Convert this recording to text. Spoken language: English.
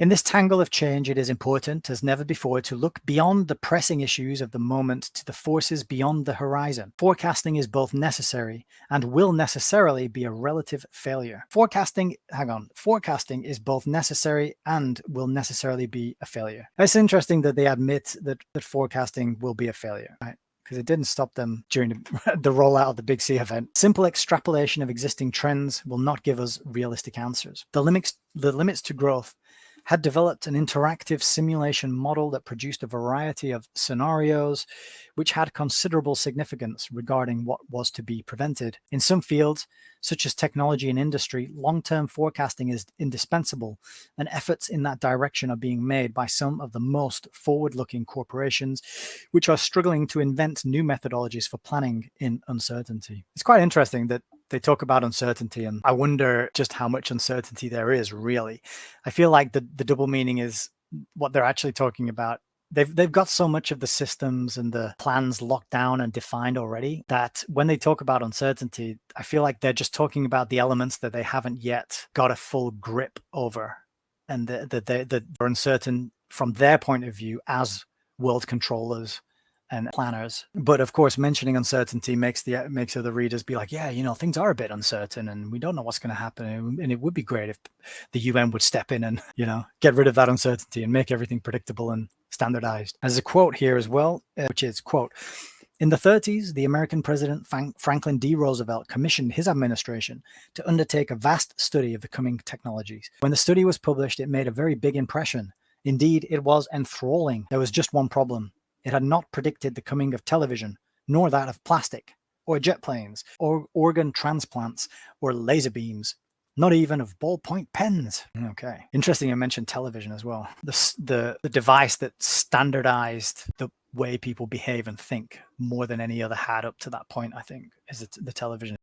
In this tangle of change, it is important as never before to look beyond the pressing issues of the moment to the forces beyond the horizon. Forecasting is both necessary and will necessarily be a relative failure. Forecasting is both necessary and will necessarily be a failure. It's interesting that they admit that forecasting will be a failure, right? Because it didn't stop them during the rollout of the Big C event. Simple extrapolation of existing trends will not give us realistic answers. The limits to growth had developed an interactive simulation model that produced a variety of scenarios which had considerable significance regarding what was to be prevented. In some fields, such as technology and industry, long-term forecasting is indispensable, and efforts in that direction are being made by some of the most forward-looking corporations, which are struggling to invent new methodologies for planning in uncertainty. It's quite interesting that they talk about uncertainty, and I wonder just how much uncertainty there is, really. I feel like the double meaning is what they're actually talking about. They've got so much of the systems and the plans locked down and defined already that when they talk about uncertainty, I feel like they're just talking about the elements that they haven't yet got a full grip over, and that they're uncertain from their point of view as world controllers and planners. But of course, mentioning uncertainty makes other readers be like, yeah, things are a bit uncertain and we don't know what's going to happen. And it would be great if the UN would step in and, get rid of that uncertainty and make everything predictable and standardized. There's a quote here as well, which is, quote, "In the 30s, the American President Franklin D. Roosevelt commissioned his administration to undertake a vast study of the coming technologies. When the study was published, it made a very big impression. Indeed, it was enthralling. There was just one problem. It had not predicted the coming of television, nor that of plastic, or jet planes, or organ transplants, or laser beams, not even of ballpoint pens." Okay. Interesting, I mentioned television as well. The device that standardized the way people behave and think more than any other had up to that point, I think, is the television.